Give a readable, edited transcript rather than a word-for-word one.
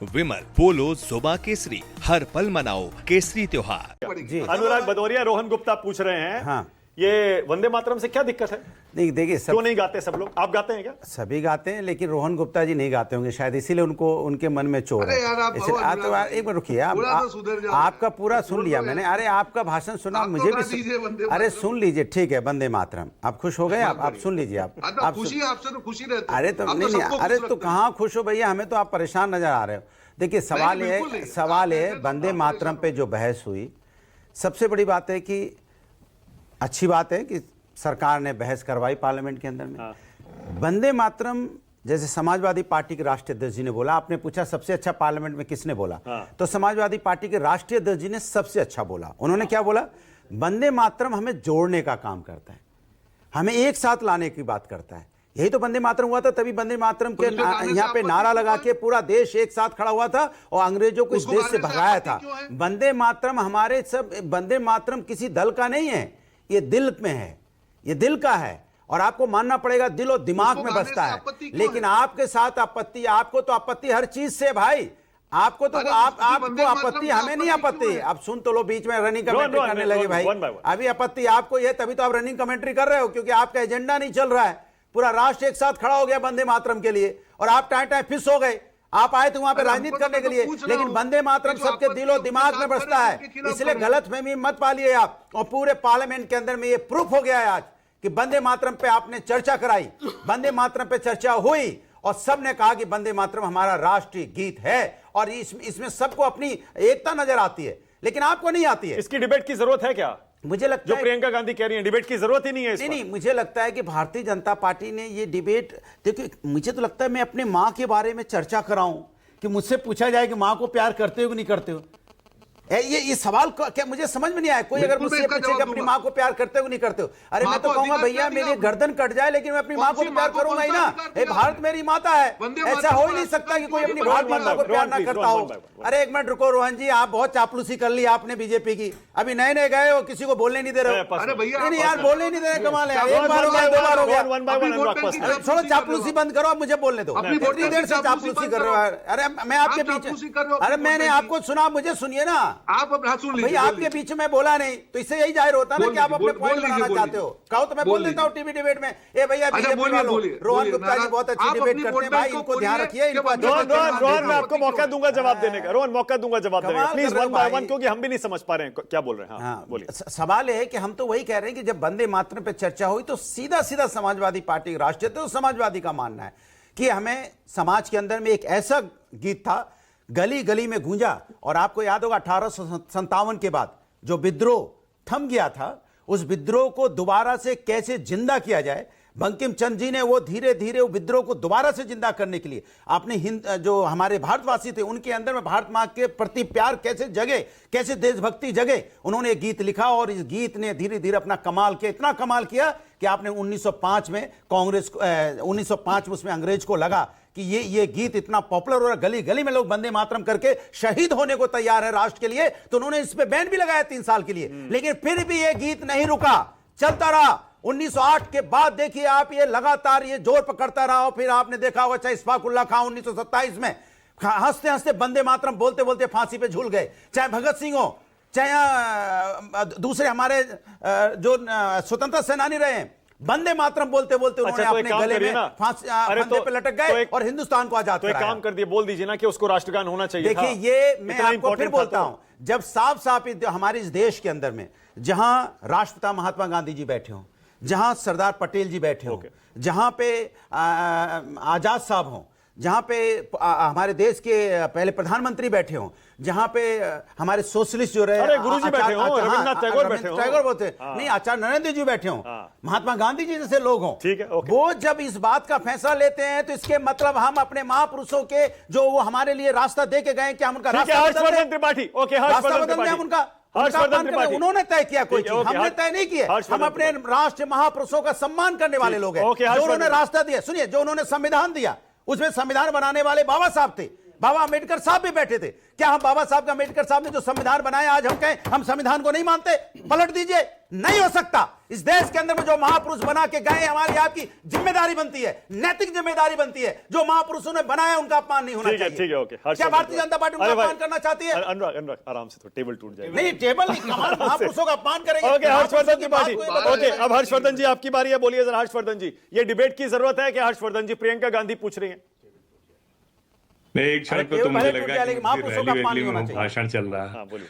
विमल पोलो जोबा केसरी, हर पल मनाओ केसरी त्योहार। जी अनुराग भदौरिया, रोहन गुप्ता पूछ रहे हैं, हाँ। ये वंदे मातरम से क्या दिक्कत है? नहीं देखिए, क्यों नहीं गाते सब लोग? आप गाते हैं क्या? सभी गाते हैं, लेकिन रोहन गुप्ता जी नहीं गाते होंगे शायद, इसीलिए उनको उनके मन में चोर है। अरे यार, आप इसलिए तो एक बार रुकिए, आपका पूरा सुन लिया मैंने। अरे आपका भाषण सुना, मुझे भी अरे सुन लीजिए, ठीक है। वंदे मातरम, आप खुश हो गए? आप सुन लीजिए। आप खुशी, आपसे तो खुशी रहती है। अरे तो नहीं, अरे तो कहाँ खुश हो भैया, हमें तो आप परेशान नजर आ रहे हो। देखिए, सवाल है वंदे मातरम पे जो बहस हुई, सबसे बड़ी बात है कि अच्छी बात है कि सरकार ने बहस करवाई पार्लियामेंट के अंदर में। वंदे मातरम, जैसे समाजवादी पार्टी के राष्ट्रीय अध्यक्ष जी ने बोला, आपने पूछा सबसे अच्छा पार्लियामेंट में किसने बोला, तो समाजवादी पार्टी के राष्ट्रीय अध्यक्ष जी ने सबसे अच्छा बोला। उन्होंने क्या बोला? वंदे मातरम हमें जोड़ने का काम करता है, हमें एक साथ लाने की बात करता है। यही तो वंदे मातरम हुआ था, तभी वंदे मातरम के यहाँ पे नारा लगा के पूरा देश एक साथ खड़ा हुआ था और अंग्रेजों को इस देश से भगाया था। वंदे मातरम हमारे सब, वंदे मातरम किसी दल का नहीं है, ये दिल में है, ये दिल का है। और आपको मानना पड़ेगा, दिल और दिमाग में बसता है। लेकिन आपके साथ आपत्ति, आपको तो आपत्ति हर चीज से भाई, आपको तो आपको आपत्ति, हमें नहीं आपत्ति। अब सुन तो लो, बीच में रनिंग कमेंट्री करने लगे भाई। अभी आपत्ति आपको है, तभी तो आप रनिंग कमेंट्री कर रहे हो, क्योंकि आपका एजेंडा नहीं चल रहा है। पूरा राष्ट्र एक साथ खड़ा हो गया वंदे मातरम के लिए, और आप टाइम फिस हो गए। आप आए थे वहां पे राजनीति करने के लिए, लेकिन वंदे मातरम सबके दिल और दिमाग में बसता है। इसलिए गलतफहमी मत पालिए आप। और पूरे पार्लियामेंट के अंदर में ये प्रूफ हो गया है आज कि वंदे मातरम पे आपने चर्चा कराई, वंदे मातरम पे चर्चा हुई, और सबने कहा कि वंदे मातरम हमारा राष्ट्रीय गीत है। और इसमें सबको अपनी एकता नजर आती है, लेकिन आपको नहीं आती है। इसकी डिबेट की जरूरत है क्या? मुझे लगता जो है, प्रियंका गांधी कह रही है, डिबेट की जरूरत ही नहीं है। नहीं, मुझे लगता है कि भारतीय जनता पार्टी ने ये डिबेट, देखिए मुझे तो लगता है मैं अपने माँ के बारे में चर्चा कराऊं कि मुझसे पूछा जाए कि माँ को प्यार करते हो कि नहीं करते हो। ये सवाल क्या मुझे समझ में नहीं आया। कोई अगर मुझसे पूछे कि अपनी माँ को प्यार करते हो कि नहीं करते हो, अरे मैं तो कहूंगा भैया मेरी गर्दन कट जाए, लेकिन मैं अपनी माँ को प्यार करूंगा ही ना। भारत मेरी माता है, ऐसा हो ही नहीं सकता कि कोई अपनी भारत माता को प्यार ना करता हो। अरे एक मिनट रुको रोहन जी, आप बहुत चापलूसी कर ली आपने बीजेपी की। अभी नए नए गए हो, किसी को बोलने नहीं दे रहे हो। अरे भैया, नहीं यार, बोलने नहीं दे रहे, कमाल है। एक बार हो गया, दो बार हो गया। छोड़ो चापलूसी बंद करो, आप मुझे बोलने दो। इतनी देर से चापलूसी कर रहे हो। अरे मैं आपके पीछे, अरे मैंने आपको सुना, मुझे सुनिए ना। आप भैया आपके बीच में बोला नहीं, तो इससे यही जाहिर होता है ना कि आप अपने पॉइंट बनाना चाहते हो। कहो तो मैं बोल देता हूँ टीवी डिबेट में, ए भैया बीजेपी वालों, रोहन गुप्ता जी बहुत अच्छी डिबेट करते हैं भाई, इनको ध्यान रखिए। रोहन, मैं आपको मौका दूंगा जवाब देने का। रोहन, मौका दूंगा जवाब देने का, प्लीज वन बाय वन, क्योंकि हम भी नहीं समझ पा रहे हैं क्या बोल रहे हैं। हाँ, बोलिए। सवाल है कि हम तो वही कह रहे हैं कि जब वंदे मातरम पे चर्चा हुई तो सीधा सीधा समाजवादी पार्टी राष्ट्रीय, तो समाजवादी का मानना है कि हमें समाज के अंदर में एक ऐसा गीत था, गली गली में गूंजा। और आपको याद होगा 1857 के बाद जो विद्रोह थम गया था, उस विद्रोह को दोबारा से कैसे जिंदा किया जाए, बंकिम चंद्र जी ने वो धीरे धीरे वो विद्रोह को दोबारा से जिंदा करने के लिए आपने जो हमारे भारतवासी थे उनके अंदर में भारत मां के प्रति प्यार कैसे जगे, कैसे देशभक्ति जगे, उन्होंने एक गीत लिखा। और इस गीत ने धीरे धीरे अपना कमाल किया, इतना कमाल किया कि आपने 1905 में कांग्रेस, 1905 में उसमें अंग्रेज को लगा कि ये गीत इतना पॉपुलर हो रहा है, गली गली में लोग वंदे मातरम करके शहीद होने को तैयार है राष्ट्र के लिए, तो उन्होंने इस पे बैन भी लगाया 3 साल के लिए। लेकिन फिर भी ये गीत नहीं रुका, चलता रहा। 1908 के बाद देखिए आप, ये लगातार ये जोर पकड़ता रहा। फिर आपने देखा होगा चाहे इशफाकुल्ला खां 1927 में हंसते हंसते वंदे मातरम बोलते बोलते फांसी पे झूल गए, चाहे भगत सिंह हो, चाहे दूसरे हमारे जो स्वतंत्रता सेनानी रहे, वंदे मातरम बोलते बोलते उन्होंने अपने गले में फंदे पे लटक गए और हिंदुस्तान को आजाद कराया। तो एक काम कर दिए, बोल दीजिए ना कि उसको राष्ट्रगान होना चाहिए। देखिए ये मैं आपको फिर बोलता हूं, जब साफ साफ हमारे इस देश के अंदर में जहां राष्ट्रपिता महात्मा गांधी जी बैठे हों, जहां सरदार पटेल जी बैठे हों, जहां पे आजाद साहब हों, जहां पे हमारे देश के पहले प्रधानमंत्री बैठे हों, जहां पे हमारे सोशलिस्ट जो रहे, गुरुजी बैठे हों, रविन्द्रनाथ टैगोर बैठे हों, टैगोर बोलते नहीं, आचार्य नरेंद्र जी बैठे हों, महात्मा गांधी जी जैसे लोग हों, ठीक है, वो जब इस बात का फैसला लेते हैं तो इसके मतलब हम अपने महापुरुषों के जो वो हमारे लिए रास्ता दे के गए, क्या हम उनका रास्ता बदल दें? हम उनका उन्होंने तय किया कोई चीज, हमने तय नहीं किया। हम अपने राष्ट्र महापुरुषों का सम्मान करने वाले लोग हैं, जो उन्होंने रास्ता दिया। सुनिए, जो उन्होंने संविधान दिया, उसमें संविधान बनाने वाले बाबा साहब थे, बाबा अम्बेडकर साहब भी बैठे थे। क्या हम बाबा साहब का अम्बेडकर साहब ने जो संविधान बनाया आज हम कहें हम संविधान को नहीं मानते? पलट दीजिए, नहीं हो सकता। इस देश के अंदर में जो महापुरुष बना के गए हमारी आपकी जिम्मेदारी बनती है, नैतिक जिम्मेदारी बनती है। जो महापुरुषों ने बनाया उनका अपमान नहीं होना चाहिए। ठीक है, ओके। क्या भारतीय जनता पार्टी उनका अपमान करना चाहती है? अनुराग आराम से, तो टेबल टूट जाएगा। नहीं, टेबल नहीं, कमाल, महापुरुषों का अपमान करेंगे। ओके, हर्षवर्धन की पार्टी। बात ओके, अब हर्षवर्धन जी आपकी बारी है, बोलिए जरा हर्षवर्धन जी, ये डिबेट की जरूरत है क्या? हर्षवर्धन जी, प्रियंका गांधी पूछ रही हैं। नहीं, एक क्षण को तो मुझे लगा कि महापुरुषों का अपमान नहीं होना चाहिए। भाषण चल रहा है। हाँ, बोलिए।